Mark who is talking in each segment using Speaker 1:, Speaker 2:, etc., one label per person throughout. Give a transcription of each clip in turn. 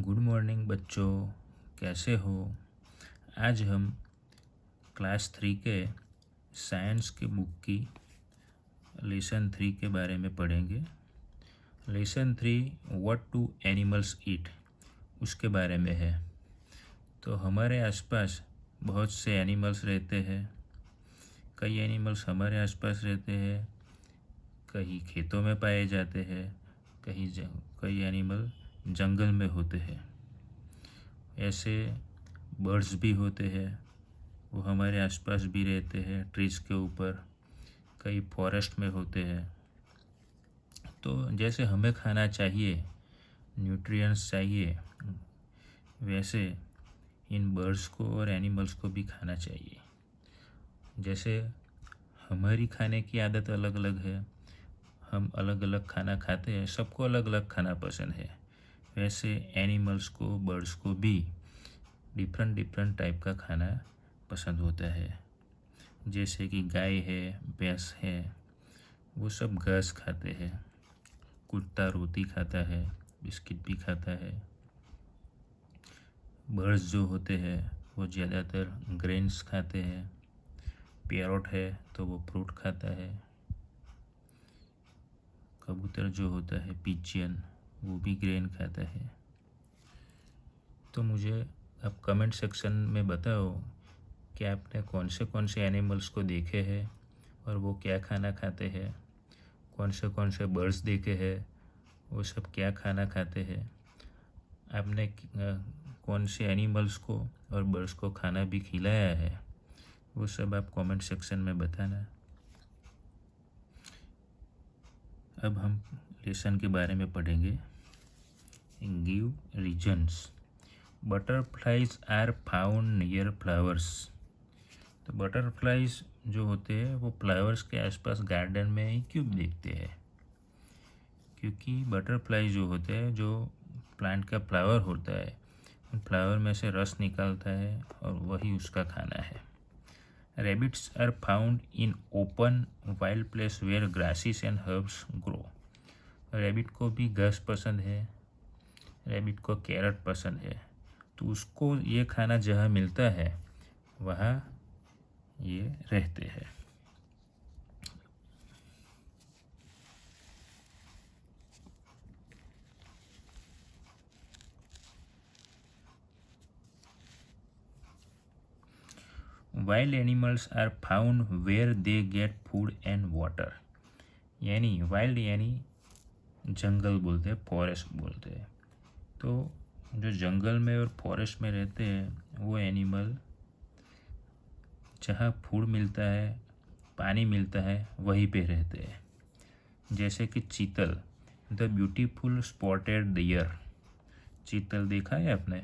Speaker 1: Good morning बच्चों, कैसे हो। आज हम क्लास 3 के साइंस की बुक की लेसन 3 के बारे में पढ़ेंगे। Lesson 3 what do animals eat उसके बारे में है। तो हमारे आसपास बहुत से एनिमल्स रहते हैं। कई एनिमल्स हमारे आसपास रहते हैं, कहीं खेतों में पाए जाते हैं, कई एनिमल जंगल में होते हैं। ऐसे बर्ड्स भी होते हैं, वो हमारे आसपास भी रहते हैं ट्रीज़ के ऊपर, कई फॉरेस्ट में होते हैं। तो जैसे हमें खाना चाहिए, न्यूट्रिएंट्स चाहिए, वैसे इन बर्ड्स को और एनिमल्स को भी खाना चाहिए। जैसे हमारी खाने की आदत अलग अलग है, हम अलग अलग खाना खाते हैं, सबको अलग अलग खाना पसंद है। वैसे एनिमल्स को, बर्ड्स को भी डिफरेंट टाइप का खाना पसंद होता है। जैसे कि गाय है, भैंस है, वो सब घास खाते हैं। कुत्ता रोटी खाता है, बिस्किट भी खाता है। बर्ड्स जो होते हैं वो ज़्यादातर ग्रेन्स खाते हैं। पैरोट है तो वो फ्रूट खाता है। कबूतर जो होता है, पिजियन, वो भी ग्रेन खाता है। तो मुझे आप कमेंट सेक्शन में बताओ कि आपने कौन से एनिमल्स को देखे हैं और वो क्या खाना खाते हैं। कौन से बर्ड्स देखे हैं, वो सब क्या खाना खाते हैं। आपने कौन से एनिमल्स को और बर्ड्स को खाना भी खिलाया है, वो सब आप कमेंट सेक्शन में बताना। अब हम लेसन के बारे में पढ़ेंगे। Give reasons. Butterflies are found near flowers. तो बटरफ्लाइज जो होते हैं वो फ्लावर्स के आसपास गार्डन में ही क्यों दिखते हैं? क्योंकि बटरफ्लाई जो होते हैं, जो प्लांट का फ्लावर होता है, उन फ्लावर में से रस निकालता है और वही उसका खाना है। Rabbits are found in open wild place where grasses and herbs grow. Rabbit को भी घास पसंद है, रैबिट को कैरट पसंद है, तो उसको ये खाना जहाँ मिलता है वहाँ ये रहते हैं। Wild animals are found where they get food and water. यानी वाइल्ड यानी जंगल बोलते हैं, फॉरेस्ट बोलते हैं। तो जो जंगल में और फॉरेस्ट में रहते हैं वो एनिमल जहाँ फूड मिलता है, पानी मिलता है, वहीं पे रहते हैं। जैसे कि चीतल, द ब्यूटीफुल स्पॉटेड डियर। चीतल देखा है आपने?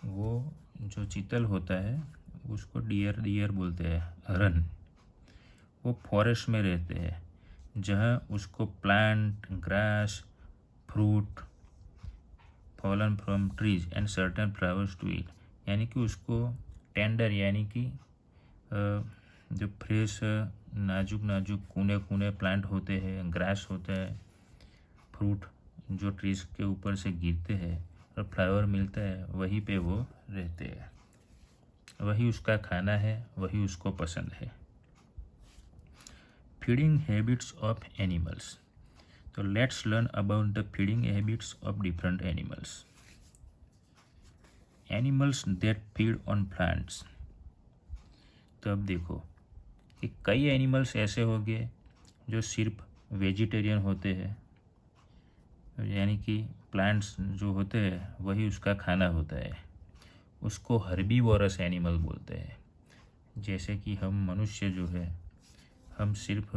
Speaker 1: वो जो चीतल होता है उसको डियर बोलते हैं, हरन। वो फॉरेस्ट में रहते हैं जहाँ उसको plant, grass, fruit, fallen from trees and certain flowers to eat. यानी कि उसको टेंडर यानी कि जो फ्रेश नाजुक कूने प्लांट होते हैं, ग्रास होता है, फ्रूट जो ट्रीज के ऊपर से गिरते हैं और फ्लावर मिलता है, वहीं पे वो रहते हैं। वही उसका खाना है, वही उसको पसंद है। Feeding habits of animals. तो let's learn about the feeding habits of different animals. Animals that feed on plants. तो अब देखो कि कई एनिमल्स ऐसे हो गए जो सिर्फ वेजिटेरियन होते हैं, यानी कि प्लांट्स जो होते हैं वही उसका खाना होता है। उसको हर्बीवोरस एनिमल बोलते हैं। जैसे कि हम मनुष्य जो है, हम सिर्फ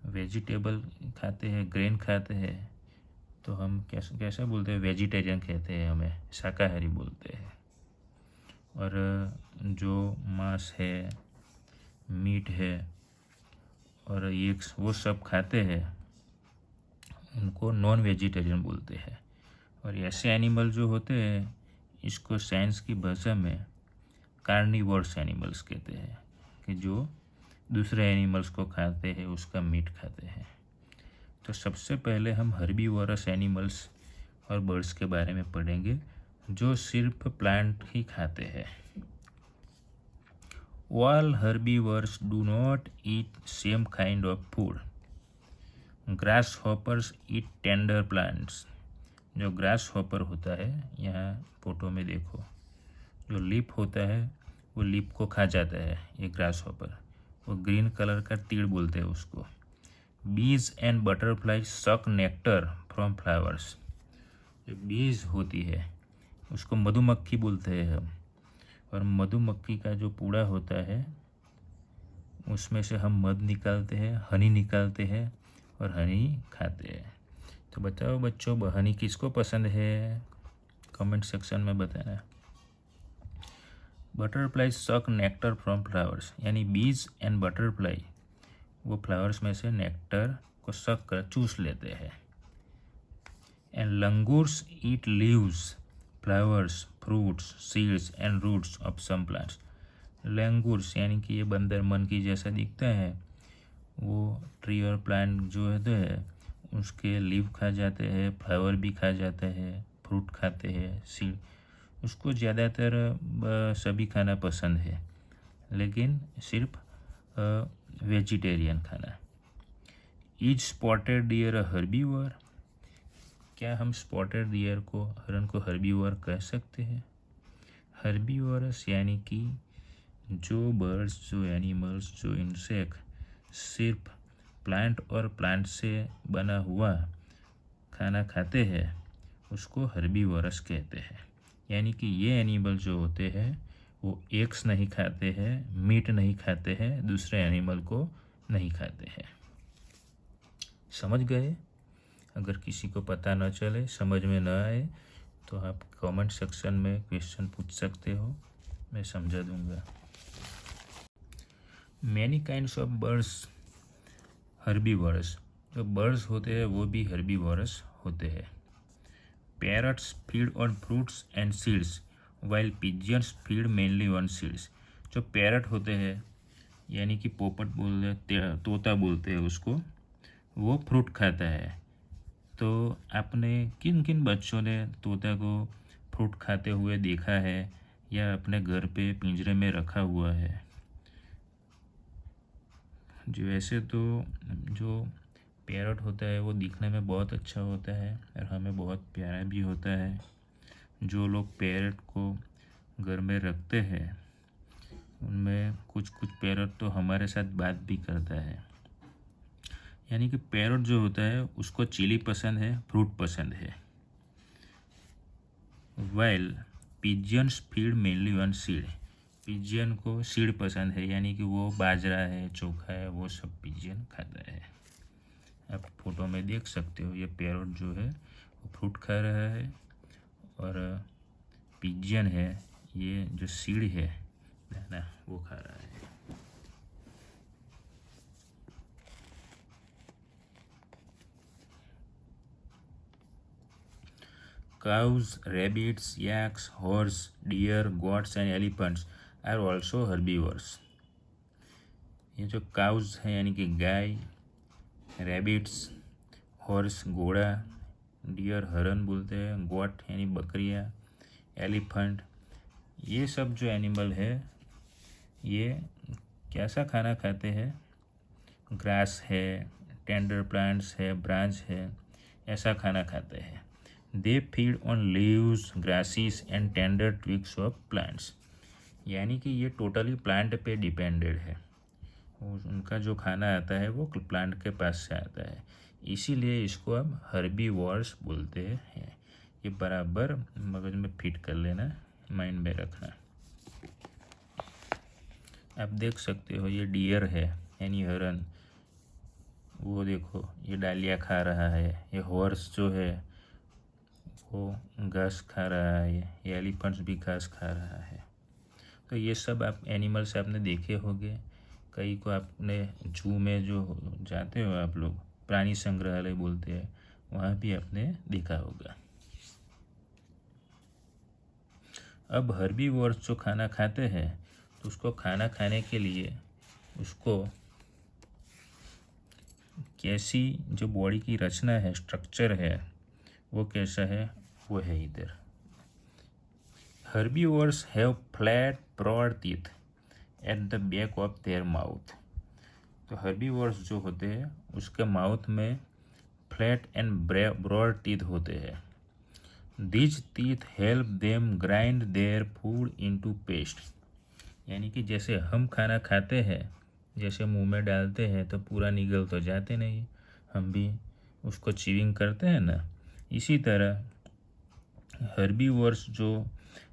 Speaker 1: वेजिटेबल खाते हैं, ग्रेन खाते हैं, तो हम कैसे बोलते हैं? वेजिटेरियन कहते हैं, हमें शाकाहारी बोलते हैं। और जो मांस है, मीट है और एग्स, वो सब खाते हैं, उनको नॉन वेजिटेरियन बोलते हैं। और ऐसे एनिमल जो होते हैं, इसको साइंस की भाषा में कार्निवोरस एनिमल्स कहते हैं, कि जो दूसरे एनिमल्स को खाते हैं, उसका मीट खाते हैं। तो सबसे पहले हम हर्बीवोरस एनिमल्स और बर्ड्स के बारे में पढ़ेंगे जो सिर्फ प्लांट ही खाते हैं। All herbivores do not eat same kind of food. Grasshoppers eat tender plants. जो ग्रास हॉपर होता है, यहाँ फोटो में देखो, जो लीप होता है वो लीप को खा जाता है ये ग्रास हॉपर। वो ग्रीन कलर का तीड़ बोलते हैं उसको। बीज एंड बटरफ्लाई सक नेक्टर फ्रॉम फ्लावर्स। जो बीज होती है उसको मधुमक्खी बोलते हैं हम, और मधुमक्खी का जो पूड़ा होता है उसमें से हम मध निकालते हैं, हनी निकालते हैं और हनी खाते हैं। तो बताओ बच्चों, हनी किसको पसंद है? कमेंट सेक्शन में बताना। बटरफ्लाई सक नेक्टर फ्रॉम फ्लावर्स, यानी बीज एंड बटरफ्लाई वो फ्लावर्स में से नेक्टर को सक कर चूस लेते हैं। And langurs eat leaves, flowers, fruits, seeds and roots of some plants. Langurs यानी कि ये बंदर मन की जैसा दिखता है, वो ट्री और प्लांट जो है उसके लीव खा जाते हैं, फ्लावर भी खा जाते हैं, फ्रूट खाते हैं, सीड। उसको ज़्यादातर सभी खाना पसंद है, लेकिन सिर्फ वेजिटेरियन खाना। इज स्पॉटेड डियर अ हर्बीवर? क्या हम स्पॉटेड डियर को, हरन को हर्बीवर कह सकते हैं? हर्बीवरस यानी कि जो बर्ड्स, जो एनिमल्स, जो इंसेक्ट सिर्फ प्लांट और प्लांट से बना हुआ खाना खाते हैं उसको हर्बीवरस कहते हैं। यानी कि ये एनिमल जो होते हैं वो एग्स नहीं खाते हैं, मीट नहीं खाते हैं, दूसरे एनिमल को नहीं खाते हैं। समझ गए? अगर किसी को पता न चले, समझ में न आए, तो आप कमेंट सेक्शन में क्वेश्चन पूछ सकते हो, मैं समझा दूंगा। Many kinds of birds herbivorous. जो बर्ड्स होते हैं वो भी हर्बीवरस होते हैं। Parrots feed on fruits and seeds while pigeons feed mainly on seeds. जो पैरट होते हैं यानी कि पोपट बोलते, तोता बोलते हैं उसको, वो फ्रूट खाता है। तो आपने किन किन बच्चों ने तोता को फ्रूट खाते हुए देखा है या अपने घर पे पिंजरे में रखा हुआ है? जो वैसे तो जो पैरट होता है वो दिखने में बहुत अच्छा होता है और हमें बहुत प्यारा भी होता है। जो लोग पैरट को घर में रखते हैं उनमें कुछ कुछ पैरट तो हमारे साथ बात भी करता है। यानी कि पैरट जो होता है उसको चिली पसंद है, फ्रूट पसंद है। While pigeons feed mainly on seed. Pigeon को सीड पसंद है, यानी कि वो बाजरा है, चोखा है, वो सब पिजियन खाता है। आप फोटो में देख सकते हो ये पैरट जो है वो फ्रूट खा रहा है, और पिजियन है ये जो सीड है ना वो खा रहा है। Cows, rabbits, yaks, horse, deer, goats and elephants are also herbivores. ये जो काउज है यानी कि गाय, रैबिट्स हॉर्स घोड़ा, डियर हरन बोलते हैं, गोट यानी बकरियाँ, एलिफेंट, ये सब जो एनिमल है ये कैसा खाना खाते हैं? ग्रास है, टेंडर प्लांट्स है, ब्रांच है, ऐसा खाना खाते हैं। They feed on leaves, grasses and tender twigs of plants. यानी कि ये टोटली प्लांट पे डिपेंडेड है। उनका जो खाना आता है वो प्लांट के पास से आता है, इसीलिए इसको हम हर्बीवोर्स बोलते हैं। ये बराबर मगज में फिट कर लेना, माइंड में रखना। आप देख सकते हो ये डियर है यानी हरन, वो देखो ये डालियाँ खा रहा है। ये हॉर्स जो है वो घास खा रहा है, ये एलिफेंट्स भी घास खा रहा है। तो ये सब आप एनिमल्स आपने देखे होंगे। कई को आपने जू में जो जाते हो आप लोग, प्राणी संग्रहालय बोलते हैं, वहाँ भी आपने देखा होगा। अब हर्बीवोर्स जो खाना खाते हैं तो उसको खाना खाने के लिए उसको कैसी जो बॉडी की रचना है, स्ट्रक्चर है, वो कैसा है, वो है इधर। Herbivores have flat broad teeth at the back of their mouth. तो हर्बीवोर्स जो होते हैं उसके माउथ में फ्लैट एंड ब्रॉड टीथ होते हैं। These teeth help them grind their food into paste. यानी कि जैसे हम खाना खाते हैं, जैसे मुंह में डालते हैं तो पूरा निगल तो जाते नहीं, हम भी उसको च्यूइंग करते हैं ना, इसी तरह हर्बीवोर्स जो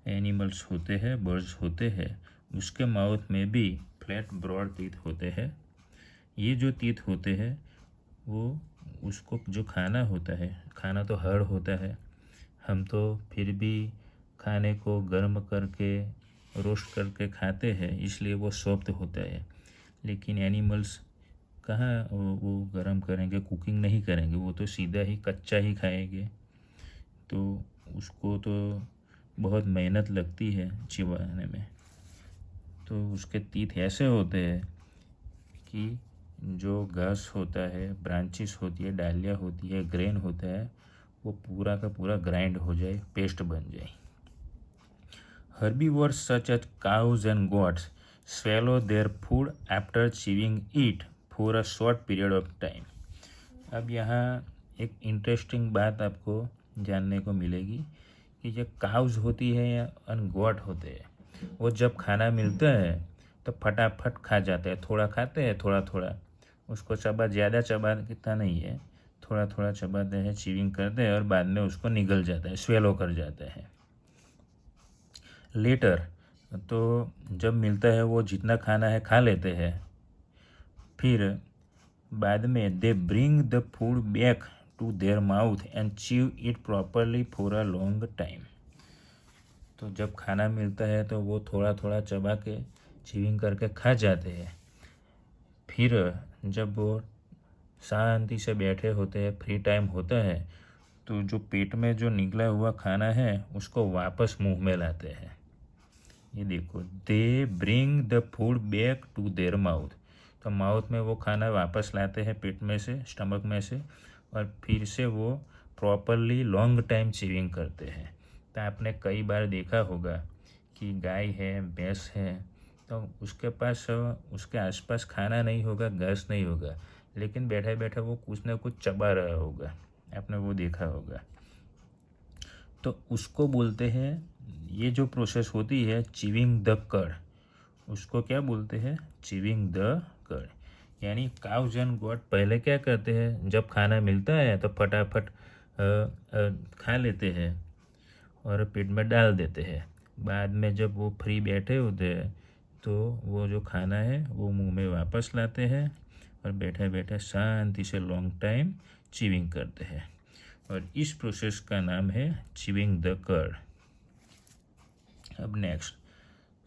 Speaker 1: एनिमल्स होते हैं, बर्ड्स होते हैं, उसके माउथ में भी फ्लैट ब्रॉड टीथ होते हैं। ये जो टीथ होते हैं वो उसको जो खाना होता है, खाना तो हार्ड होता है, हम तो फिर भी खाने को गर्म करके रोस्ट करके खाते हैं, इसलिए वो सॉफ्ट होता है। लेकिन एनिमल्स कहाँ वो गर्म करेंगे, कुकिंग नहीं करेंगे, वो तो सीधा ही कच्चा ही खाएंगे। तो उसको तो बहुत मेहनत लगती है चिबाने में। तो उसके तीत ऐसे होते हैं कि जो घास होता है, ब्रांचेस होती है, डालियाँ होती है, ग्रेन होता है, वो पूरा का पूरा ग्राइंड हो जाए, पेस्ट बन जाए। Herbivores such as cows and goats swallow their food after chewing it for a short period of time. अब यहाँ एक इंटरेस्टिंग बात आपको जानने को मिलेगी कि जो काउज होती है या गोट होते हैं, वो जब खाना मिलता है तो फटाफट खा जाते हैं, थोड़ा खाते हैं, थोड़ा थोड़ा उसको ज़्यादा चबाता नहीं है, थोड़ा थोड़ा चबाते हैं, च्यूइंग करते हैं और बाद में उसको निगल जाता है, स्वेलो कर जाते हैं। लेटर तो जब मिलता है वो जितना खाना है खा लेते हैं, फिर बाद में they bring the food back to their mouth and chew it properly for a long time. तो जब खाना मिलता है तो वो थोड़ा थोड़ा चबा के च्यूइंग करके खा जाते हैं। फिर जब वो शांति से बैठे होते हैं, फ्री टाइम होता है, तो जो पेट में जो निकला हुआ खाना है उसको वापस मुंह में लाते हैं। ये देखो, they bring the food back to their mouth. तो माउथ में वो खाना वापस लाते हैं, पेट में से, स्टमक में से, और फिर से वो प्रॉपरली लॉन्ग टाइम च्यूइंग करते हैं। तो आपने कई बार देखा होगा कि गाय है, भैंस है, तो उसके पास उसके आसपास खाना नहीं होगा, घास नहीं होगा, लेकिन बैठे बैठे वो कुछ ना कुछ चबा रहा होगा, आपने वो देखा होगा। तो उसको बोलते हैं, ये जो प्रोसेस होती है च्यूइंग द कड, उसको क्या बोलते हैं, च्यूइंग द कड। यानी काउज एंड गॉट पहले क्या करते हैं, जब खाना मिलता है तो फटाफट खा लेते हैं और पेट में डाल देते हैं। बाद में जब वो फ्री बैठे होते हैं तो वो जो खाना है वो मुंह में वापस लाते हैं और बैठे बैठे शांति से लॉन्ग टाइम च्यूइंग करते हैं, और इस प्रोसेस का नाम है च्यूइंग द कड। अब next,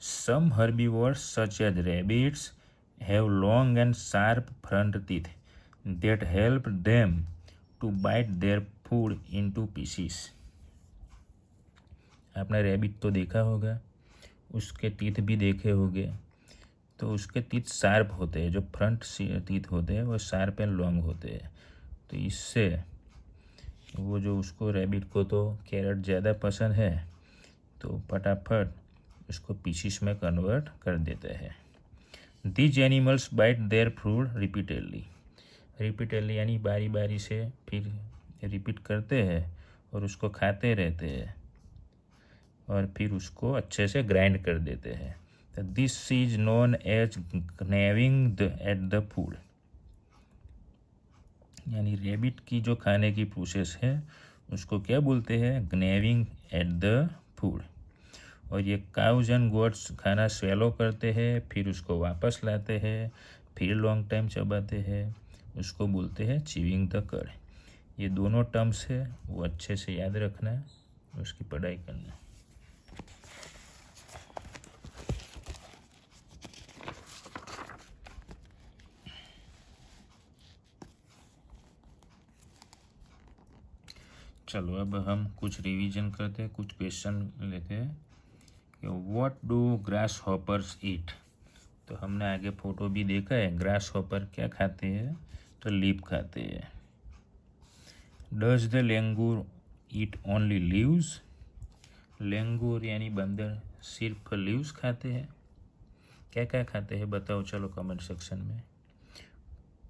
Speaker 1: some herbivores such as rabbits have long and sharp front teeth that help them to bite their food into pieces. आपने रैबिट तो देखा होगा, उसके टीथ भी देखे होंगे। तो उसके टीथ शार्प होते हैं, जो फ्रंट टीथ होते हैं वो शार्प एंड लॉन्ग होते हैं। तो इससे वो जो उसको रैबिट को तो कैरेट ज़्यादा पसंद है, तो फटाफट उसको पीसीस में कन्वर्ट कर देते हैं। These animals bite their food repeatedly यानी बारी बारी से फिर रिपीट करते हैं और उसको खाते रहते हैं और फिर उसको अच्छे से ग्राइंड कर देते हैं। तो this is known as gnawing at the food. यानी रेबिट की जो खाने की प्रोसेस है उसको क्या बोलते हैं, gnawing एट द फूड। और ये काउज एंड गोट्स खाना स्वेलो करते हैं, फिर उसको वापस लाते हैं, फिर लॉन्ग टाइम चबाते हैं, उसको बोलते हैं च्यूइंग द कड। ये दोनों टर्म्स है वो अच्छे से याद रखना, उसकी पढ़ाई करना। चलो अब हम कुछ रिवीजन करते हैं, कुछ क्वेश्चन लेते हैं कि व्हाट डू ग्रास हॉपर्स ईट। तो हमने आगे फोटो भी देखा है, ग्रास हॉपर क्या खाते हैं, तो लीफ खाते हैं। Does the langur eat only leaves. Langur यानी बंदर सिर्फ लीव्स खाते हैं। क्या क्या खाते हैं बताओ चलो कमेंट सेक्शन में।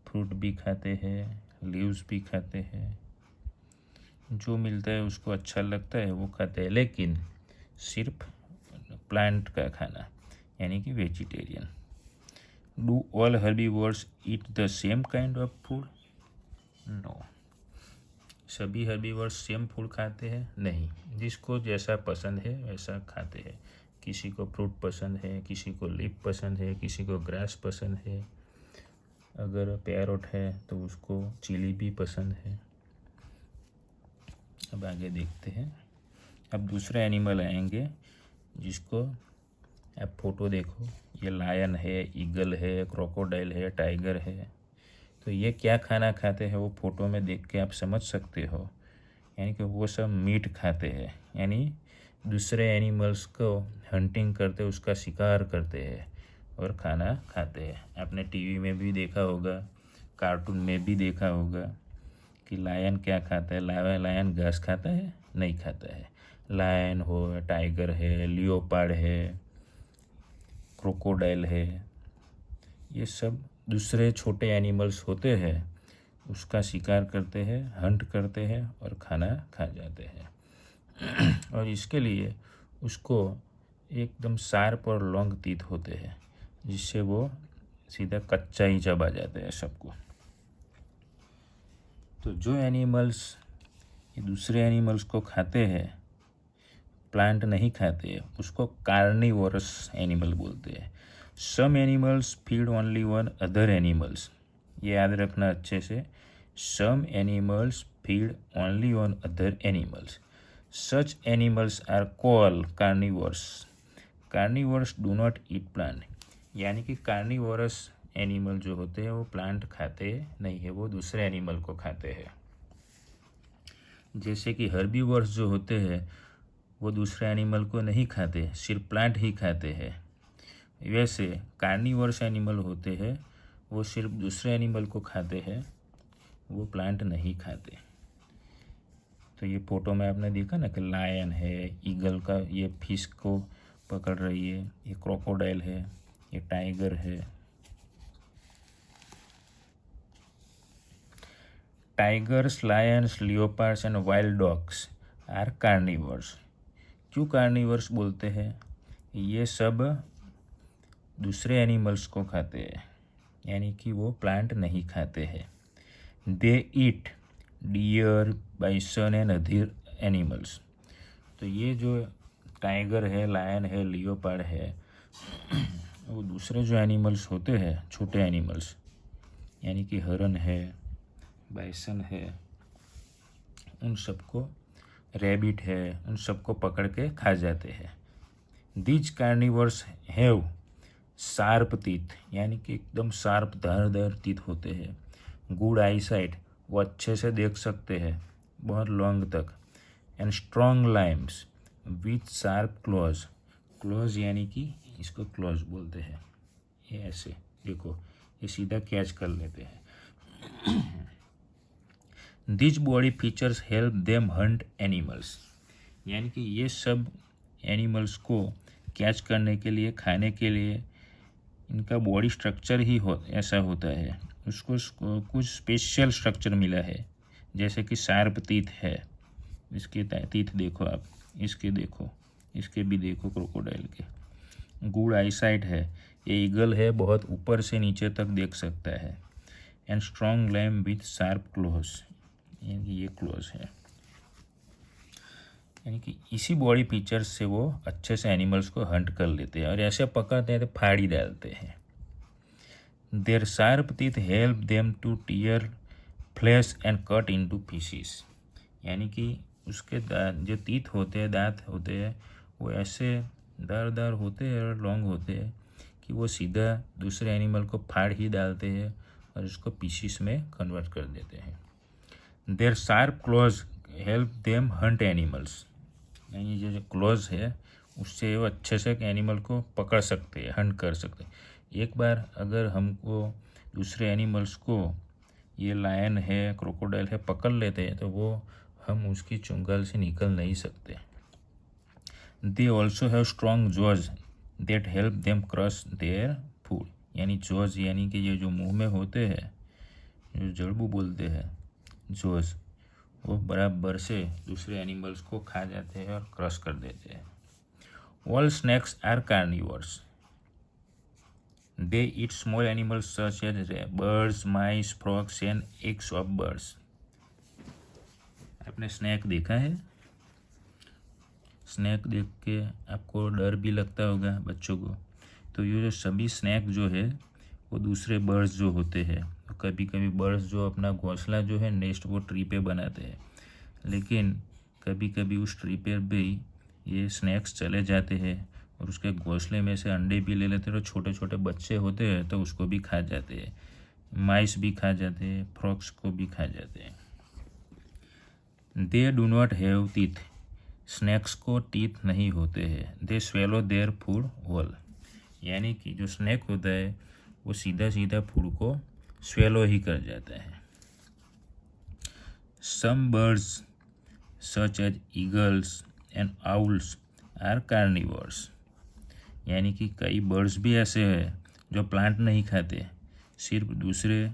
Speaker 1: फ्रूट भी खाते हैं, लीव्स भी खाते हैं, जो मिलता है उसको अच्छा लगता है वो खाते हैं, लेकिन सिर्फ प्लांट का खाना यानी कि vegetarian. Do all herbivores eat the same kind of food? No. सभी हर्बीवोर्स सेम फूड खाते हैं? नहीं, जिसको जैसा पसंद है वैसा खाते हैं। किसी को फ्रूट पसंद है, किसी को लीफ पसंद है, किसी को ग्रास पसंद है। अगर पैरोट है तो उसको चिली भी पसंद है। अब आगे देखते हैं। अब दूसरे एनिमल आएंगे जिसको आप फोटो देखो। ये लायन है, ईगल है, क्रोकोडाइल है, टाइगर है। तो ये क्या खाना खाते हैं वो फोटो में देख के आप समझ सकते हो। यानी कि वो सब मीट खाते हैं, यानी दूसरे एनिमल्स को हंटिंग करते, उसका शिकार करते हैं और खाना खाते हैं। आपने टीवी में भी देखा होगा, कार्टून में भी देखा होगा कि लायन क्या खाता है। लायन घास खाता है? नहीं खाता है। लायन हो, टाइगर है, लियोपार्ड है, क्रोकोडाइल है, ये सब दूसरे छोटे एनिमल्स होते हैं, उसका शिकार करते हैं, हंट करते हैं और खाना खा जाते हैं। और इसके लिए उसको एकदम शार्प और लॉन्ग टीथ होते हैं, जिससे वो सीधा कच्चा ही चबा जाते हैं सबको। तो जो एनिमल्स ये दूसरे एनिमल्स को खाते हैं, प्लांट नहीं खाते, उसको कार्निवोरस एनिमल बोलते हैं। Some animals feed only on other animals. ये याद रखना अच्छे से। Some animals feed only on other animals. Such animals are called carnivorous. Carnivorous do not eat plant. यानी कि कार्निवोरस एनिमल जो होते हैं वो प्लांट खाते नहीं है, वो दूसरे एनिमल को खाते हैं। जैसे कि हर्बीवोरस जो होते हैं वो दूसरे एनिमल को नहीं खाते, सिर्फ प्लांट ही खाते हैं। वैसे कार्निवोरस एनिमल होते हैं वो सिर्फ दूसरे एनिमल को खाते हैं, वो प्लांट नहीं खाते। तो ये फोटो में आपने देखा ना कि लायन है, ईगल का ये फिश को पकड़ रही है, ये क्रोकोडाइल है, ये टाइगर है। Tigers, lions, leopards and wild dogs are carnivores. क्यों कार्निवर्स बोलते हैं? ये सब दूसरे एनिमल्स को खाते हैं, यानी कि वो प्लांट नहीं खाते हैं। They eat deer, bison and other animals. तो ये जो टाइगर है, लायन है, लियोपार्ड है, वो दूसरे जो एनिमल्स होते हैं, छोटे एनिमल्स, यानी कि हरन है, बाइसन है, उन सबको, रैबिट है, उन सबको पकड़ के खा जाते हैं। These carnivores have sharp teeth, यानी कि एकदम शार्प धारदार टीथ होते हैं। गुड आई साइट, वो अच्छे से देख सकते हैं बहुत लॉन्ग तक। And strong Lyme's with sharp clause. Clause यानी कि इसको क्लॉज बोलते हैं। ये ऐसे देखो, ये सीधा कैच कर लेते हैं। This body features help them hunt animals. यानी कि ये सब एनिमल्स को कैच करने के लिए, खाने के लिए, इनका बॉडी स्ट्रक्चर ही ऐसा होता है। उसको कुछ स्पेशल स्ट्रक्चर मिला है, जैसे कि शार्प टीथ है। इसके टीथ देखो आप, इसके देखो, इसके भी देखो क्रोकोडाइल के। गुड आईसाइट है, ये ईगल है, बहुत ऊपर से नीचे तक देख सकता है। And strong limbs with sharp claws, यानी ये क्लोज है। यानी कि इसी बॉडी फीचर्स से वो अच्छे से एनिमल्स को हंट कर लेते हैं, और ऐसे पकड़ते हैं तो फाड़ ही डालते हैं। Their sharp teeth help them to tear flesh and cut into pieces. यानी कि उसके जो टीथ होते हैं, दांत होते हैं, वो ऐसे धारदार होते हैं और लॉन्ग होते हैं कि वो सीधा दूसरे एनिमल को फाड़ ही डालते हैं और उसको पीसेस में कन्वर्ट कर देते हैं। Their sharp claws help them hunt animals. यानी जो क्लॉज है उससे वो अच्छे से एनिमल को पकड़ सकते हैं, हंट कर सकते हैं। एक बार अगर हमको दूसरे एनिमल्स को, ये लायन है, क्रोकोडाइल है, पकड़ लेते हैं तो वो हम उसकी चुंगाल से निकल नहीं सकते। They also have strong jaws that help them crush their food, यानी जॉज यानी कि ये जो मुंह में होते हैं, जो जड़बू बोलते हैं जॉज, वो बराबर से दूसरे एनिमल्स को खा जाते हैं और क्रश कर देते हैं। All snakes are carnivores, they eat small animals such as birds, mice, frogs and eggs of birds. आपने स्नैक देखा है? स्नैक देख के आपको डर भी लगता होगा बच्चों को। तो ये जो सभी स्नैक जो है वो दूसरे बर्ड्स जो होते हैं, कभी कभी बर्ड्स जो अपना घोंसला जो है नेस्ट वो ट्री पे बनाते हैं, लेकिन कभी कभी उस ट्री पे भी ये स्नैक्स चले जाते हैं और उसके घोंसले में से अंडे भी ले लेते हैं और छोटे छोटे बच्चे होते हैं तो उसको भी खा जाते हैं। माइस भी खा जाते हैं, फ्रॉक्स को भी खा जाते हैं। They do not have teeth, snakes को टीथ नहीं होते हैं। They swallow their food whole, यानी कि जो स्नैक होता है वो सीधा सीधा फूड को स्वेलो ही कर जाता है। Some birds such as eagles and owls are carnivores, यानी कि कई बर्ड्स भी ऐसे हैं जो प्लांट नहीं खाते, सिर्फ दूसरे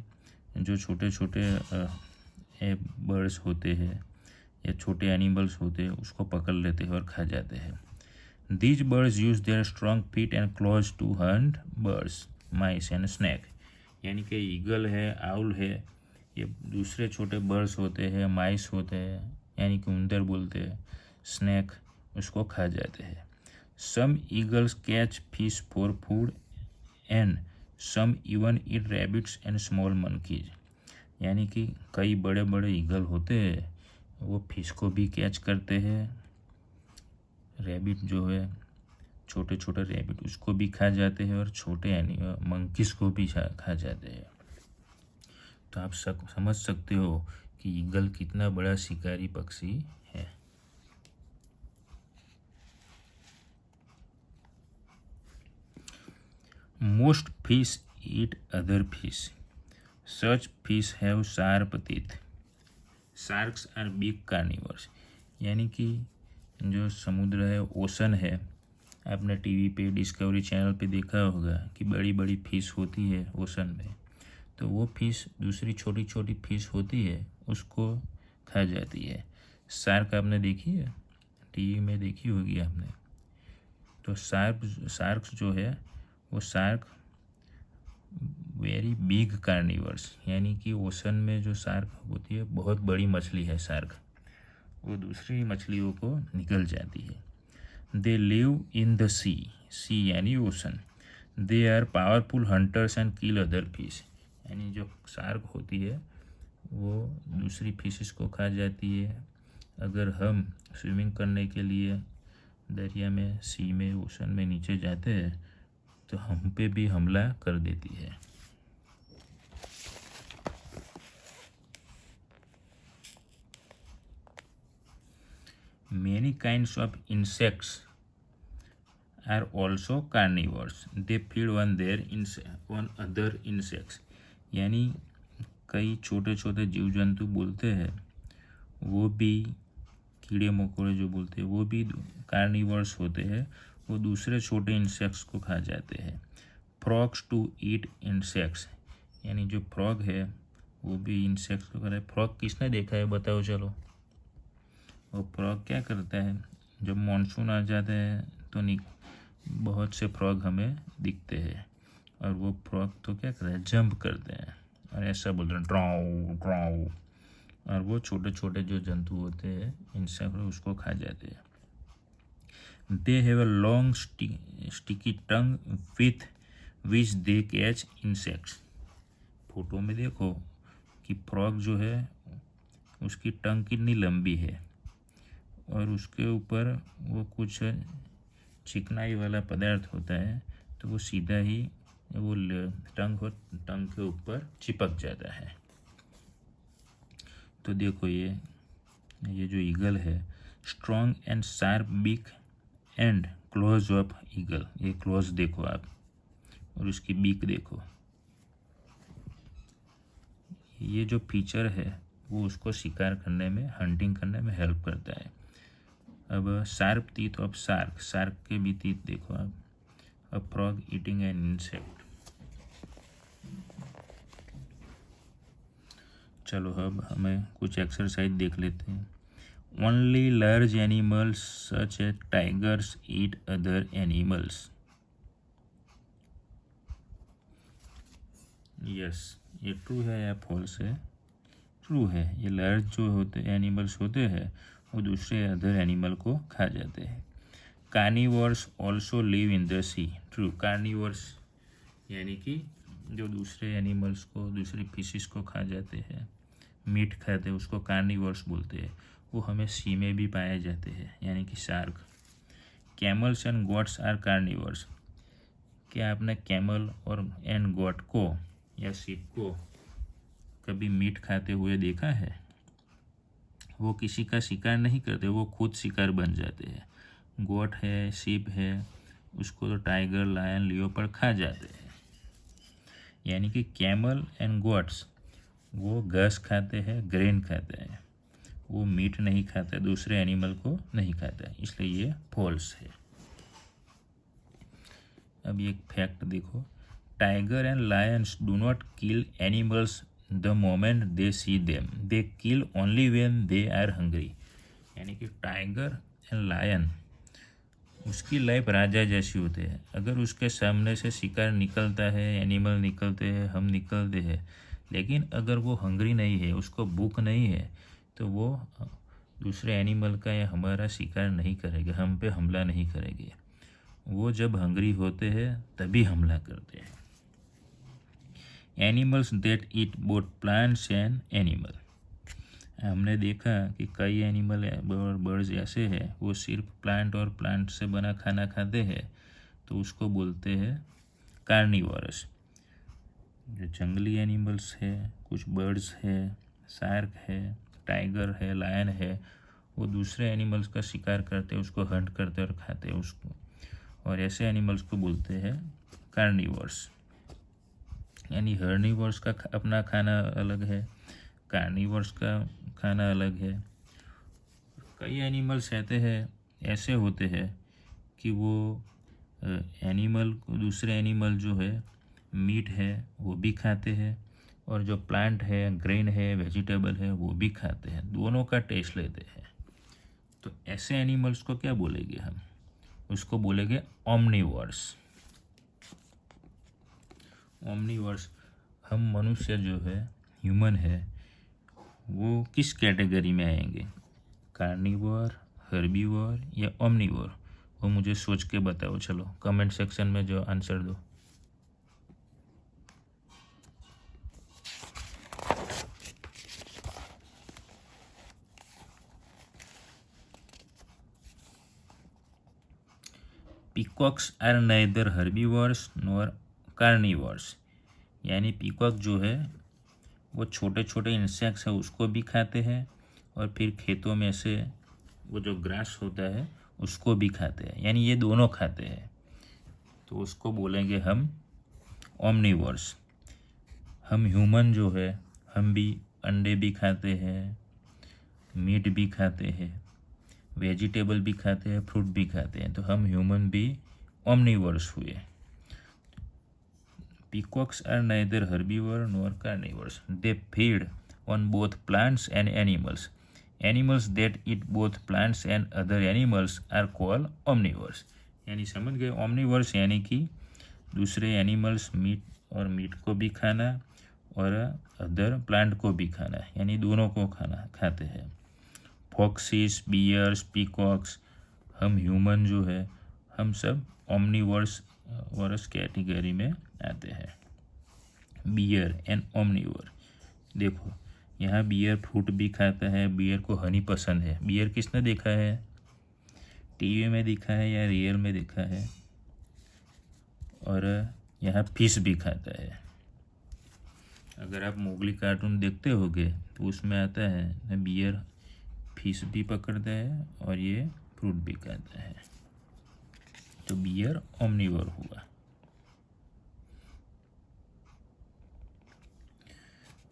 Speaker 1: जो छोटे छोटे बर्ड्स होते हैं या छोटे एनिमल्स होते हैं उसको पकड़ लेते हैं और खा जाते हैं। These birds use their strong feet and claws to hunt birds, mice and snake, यानी कि ईगल है, आउल है, ये दूसरे छोटे बर्ड्स होते हैं, माइस होते हैं यानी कि उंदर बोलते हैं, स्नैक उसको खा जाते हैं। Some eagles catch fish for food and some even eat rabbits and small monkeys, यानी कि कई बड़े बड़े ईगल होते हैं वो फिश को भी कैच करते हैं, रैबिट जो है छोटे छोटे रैबिट उसको भी खा जाते हैं और छोटे मंकीज को भी खा जाते हैं। तो आप समझ सकते हो कि ईगल कितना बड़ा शिकारी पक्षी है। Most fish eat other fish, such fish have sharp teeth, sharks are big carnivores, यानी कि जो समुद्र है, ओशन है, आपने टीवी पे डिस्कवरी चैनल पे देखा होगा कि बड़ी बड़ी फिश होती है ओशन में, तो वो फिश दूसरी छोटी छोटी फिश होती है उसको खा जाती है। शार्क आपने देखी है, टीवी में देखी होगी आपने। तो शार्क्स जो है वो शार्क वेरी बिग कार्निवर्स, यानी कि ओशन में जो शार्क होती है बहुत बड़ी मछली है शार्क, वो दूसरी मछलियों को निकल जाती है। They live in the sea, sea यानी ocean. They are powerful hunters and kill other fish, यानी जो शार्क होती है वो दूसरी फिशेस को खा जाती है। अगर हम स्विमिंग करने के लिए दरिया में, सी में, ओशन में नीचे जाते हैं तो हम पे भी हमला कर देती है। Many kinds of insects are also carnivores. They feed on other insects. यानी कई छोटे छोटे जीव जंतु बोलते हैं वो भी, कीड़े मकोड़े जो बोलते हैं वो भी कार्निवर्स होते हैं, वो दूसरे छोटे इंसेक्ट्स को खा जाते हैं। फ्रॉग्स टू ईट इंसेक्ट्स, यानी जो फ्रॉग है वो भी इंसेक्ट्स को खाता है। फ्रॉग किसने देखा है बताओ चलो। वो फ्रॉग क्या करता है, जब मानसून आ जाता है तो बहुत से फ्रॉग हमें दिखते हैं और वो फ्रॉग तो क्या करते हैं, जंप करते हैं और ऐसा बोलते हैं ड्राउ ड्राउ, और वो छोटे छोटे जो जंतु होते हैं इंसेक्ट उसको खा जाते हैं। They have a long sticky tongue with which they catch insects. Photo में देखो कि फ्रॉग जो है उसकी टंग कितनी लंबी है और उसके ऊपर वो कुछ चिकनाई वाला पदार्थ होता है, तो वो सीधा ही वो टंग के ऊपर चिपक जाता है। तो देखो ये जो ईगल है, strong and sharp beak and claws of eagle, ये क्लोज देखो आप और उसकी बीक देखो। ये जो फीचर है वो उसको शिकार करने में, हंटिंग करने में हेल्प करता है। अब sharp teeth of shark, shark के भी टीथ देखो आप। A frog eating an insect. चलो अब हमें कुछ एक्सरसाइज देख लेते हैं। Only large animals such as tigers eat other animals. Yes, ये ट्रू है या फॉल्स है? ट्रू है। ये लार्ज जो होते एनिमल्स होते हैं वो दूसरे अदर एनिमल को खा जाते हैं। Carnivores also live in the sea. True. Carnivores यानी कि जो दूसरे एनिमल्स को, दूसरी फिशिस को खा जाते हैं, मीट खाते हैं, उसको कार्निवोर्स बोलते हैं। वो हमें सी में भी पाए जाते हैं, यानी कि shark. Camels and goats are carnivores. क्या आपने कैमल और एंड गोट को या शीप को कभी मीट खाते हुए देखा है? वो किसी का शिकार नहीं करते, वो खुद शिकार बन जाते हैं। गोट है, शीप है, उसको तो टाइगर, लायन, लियोपर्ड खा जाते हैं। यानी कि कैमल एंड गोट्स वो घास खाते हैं, ग्रेन खाते हैं, वो मीट नहीं खाता, दूसरे एनिमल को नहीं खाता, इसलिए ये फॉल्स है। अब एक फैक्ट देखो, tiger and lions do not kill animals the moment they see them, they kill only when they are hungry. यानी कि टाइगर एंड लायन, उसकी लाइफ राजा जैसी होती है। अगर उसके सामने से शिकार निकलता है, एनिमल निकलते हैं, हम निकलते हैं, लेकिन अगर वो हंग्री नहीं है, उसको भूख नहीं है, तो वो दूसरे एनिमल का या हमारा शिकार नहीं करेगा, हम पे हमला नहीं करेंगे। वो जब हंग्री होते हैं तभी हमला करते हैं। Animals that eat both plants and animal. हमने देखा कि कई एनिमल और बर्ड्स ऐसे हैं वो सिर्फ प्लांट और प्लांट से बना खाना खाते हैं, तो उसको बोलते हैं कार्निवोरस। जो जंगली एनिमल्स है, कुछ बर्ड्स है, शार्क है, टाइगर है, लायन है, वो दूसरे एनिमल्स का शिकार करते हैं, उसको हंट करते और खाते हैं उसको, और ऐसे एनिमल्स को बोलते हैं कार्निवोर्स। यानी हर्निवोर्स का अपना खाना अलग है, कार्निवोर्स का खाना अलग है। कई एनिमल्स ऐसे होते हैं कि वो एनिमल को, दूसरे एनिमल जो है मीट है वो भी खाते हैं, और जो प्लांट है, ग्रेन है, वेजिटेबल है, वो भी खाते हैं, दोनों का टेस्ट लेते हैं। तो ऐसे एनिमल्स को क्या बोलेंगे हम? उसको बोलेंगे ओमनिवोर्स। ओमनिवोर्स। हम मनुष्य जो है, ह्यूमन है, वो किस कैटेगरी में आएंगे? कार्निवोर, हर्बीवोर या ओमनिवोर? वो मुझे सोच के बताओ। चलो कमेंट सेक्शन में जो आंसर दो। Peacocks are neither herbivores nor carnivores. यानी पीकॉक जो है वो छोटे छोटे इंसेक्ट्स है उसको भी खाते हैं, और फिर खेतों में से वो जो ग्रास होता है उसको भी खाते हैं, यानी ये दोनों खाते हैं, तो उसको बोलेंगे हम ओमनिवोर्स। हम ह्यूमन जो है, हम भी अंडे भी खाते हैं, मीट भी खाते हैं, वेजिटेबल भी खाते हैं, फ्रूट भी खाते हैं, तो हम ह्यूमन भी ओमनिवोर्स हुए। Peacocks are neither herbivore nor carnivores. They feed on both plants and animals. Animals that eat both plants and other animals are called omnivores. यानी समझ गए? omnivores यानी कि दूसरे एनिमल्स और मीट को भी खाना और अदर प्लांट को भी खाना, यानी दोनों को खाते हैं। फॉक्सिस, बियर्स, पीकॉक्स, हम ह्यूमन जो है, हम सब ओमनिवोर्स कैटेगरी में आते हैं। Bear and omnivore. देखो यहाँ बियर फ्रूट भी खाता है, बियर को हनी पसंद है। बियर किसने देखा है? टीवी में देखा है या रियल में देखा है? और यहाँ फिश भी खाता है। अगर आप मोगली कार्टून देखते होगे तो उसमें आता है बियर फिश भी पकड़ता है और ये फ्रूट भी खाता है, तो बियर ओमनिवोर हुआ।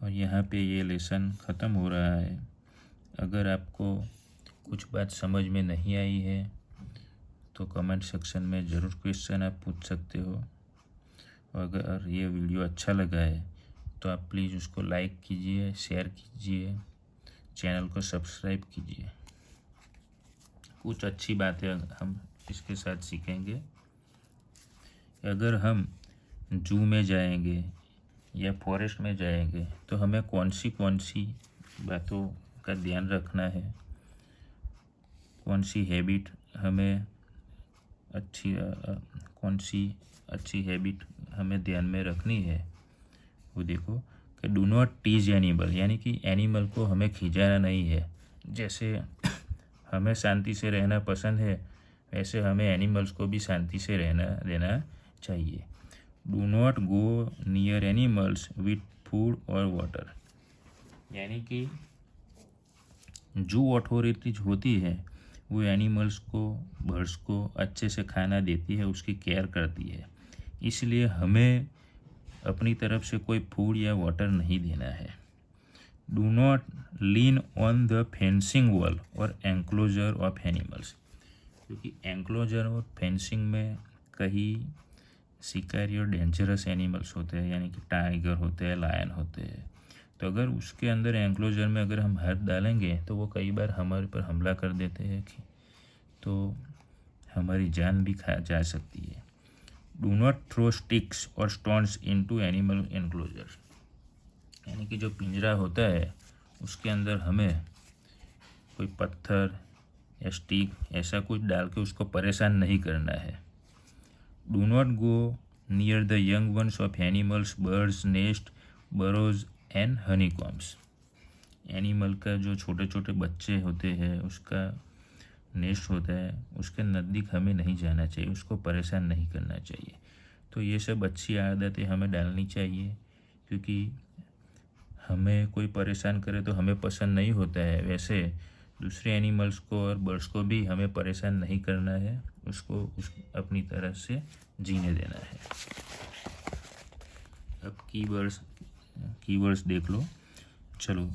Speaker 1: और यहाँ पे ये लेसन ख़त्म हो रहा है। अगर आपको कुछ बात समझ में नहीं आई है तो कमेंट सेक्शन में ज़रूर क्वेश्चन आप पूछ सकते हो। और अगर ये वीडियो अच्छा लगा है तो आप प्लीज़ उसको लाइक कीजिए, शेयर कीजिए, चैनल को सब्सक्राइब कीजिए। कुछ अच्छी बातें हम इसके साथ सीखेंगे। अगर हम जू में जाएंगे या फॉरेस्ट में जाएंगे तो हमें कौन सी बातों का ध्यान रखना है, कौन सी हैबिट हमें कौन सी अच्छी हैबिट हमें ध्यान में रखनी है, वो देखो कि डू नॉट टीज एनिमल, यानी कि एनिमल को हमें खींचाना नहीं है। जैसे हमें शांति से रहना पसंद है वैसे हमें एनिमल्स को भी शांति से रहना देना चाहिए। Do not go near animals with food और वाटर, यानी कि जो अथॉरिटीज होती है वो एनिमल्स को, बर्ड्स को अच्छे से खाना देती है, उसकी केयर करती है, इसलिए हमें अपनी तरफ से कोई फूड या वाटर नहीं देना है। Do not lean on the fencing wall और एंक्लोजर ऑफ एनिमल्स, क्योंकि एंक्लोजर और फेंसिंग में कई शिकारी और डेंजरस एनिमल्स होते हैं, यानी कि टाइगर होते हैं, लायन होते हैं। तो अगर उसके अंदर एंक्लोजर में अगर हम हाथ डालेंगे तो वो कई बार हमारे पर हमला कर देते हैं, तो हमारी जान भी जा सकती है। डू नॉट थ्रो स्टिक्स और स्टोन्स इनटू एनिमल एनक्लोजर, यानी कि जो पिंजरा होता है उसके अंदर हमें कोई पत्थर या स्टिक ऐसा कुछ डाल के उसको परेशान नहीं करना है। Do not go near the young ones of animals, birds nest, burrows and honeycombs, animal का जो छोटे छोटे बच्चे होते हैं उसका नेस्ट होता है, उसके नज़दीक हमें नहीं जाना चाहिए, उसको परेशान नहीं करना चाहिए। तो ये सब अच्छी आदतें हमें डालनी चाहिए, क्योंकि हमें कोई परेशान करे तो हमें पसंद नहीं होता है। वैसे दूसरे एनिमल्स को और बर्ड्स को भी हमें परेशान नहीं करना है, उसको अपनी तरह से जीने देना है। अब कीवर्ड्स देख लो, चलो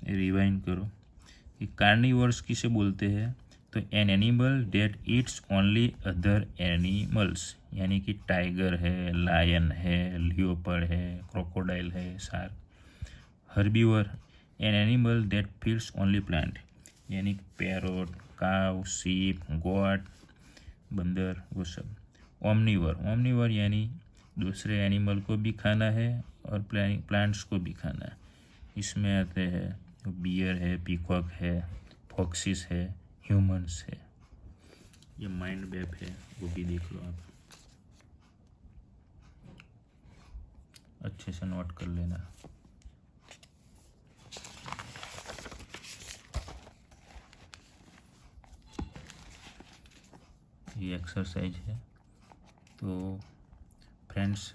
Speaker 1: रिवाइंड करो कि कार्निवोर्स किसे बोलते हैं। तो an animal that eats only other animals, यानी कि टाइगर है, लायन है, लियोपर्ड है, क्रोकोडाइल है, shark. Herbivore an animal that feeds only plant, यानी पैरोट, काव, सीप, गोट, बंदर, वो सब। ओमनीवर यानी दूसरे एनिमल को भी खाना है और प्लांट्स को भी खाना है। इसमें आते हैं बियर है, पीकॉक है, फॉक्सिस है, ह्यूमंस है। ये माइंड मैप है, वो भी देख लो आप, अच्छे से नोट कर लेना। ये एक्सरसाइज है। तो फ्रेंड्स,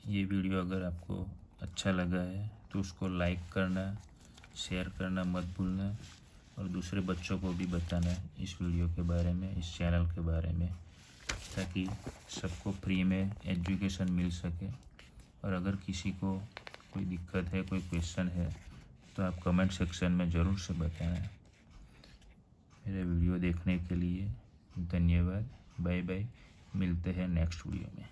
Speaker 1: ये वीडियो अगर आपको अच्छा लगा है तो उसको लाइक करना, शेयर करना मत भूलना, और दूसरे बच्चों को भी बताना इस वीडियो के बारे में, इस चैनल के बारे में, ताकि सबको फ्री में एजुकेशन मिल सके। और अगर किसी को कोई दिक्कत है, कोई क्वेश्चन है, तो आप कमेंट सेक्शन में ज़रूर से बताएं। मेरे वीडियो देखने के लिए धन्यवाद। बाय बाय, मिलते हैं नेक्स्ट वीडियो में।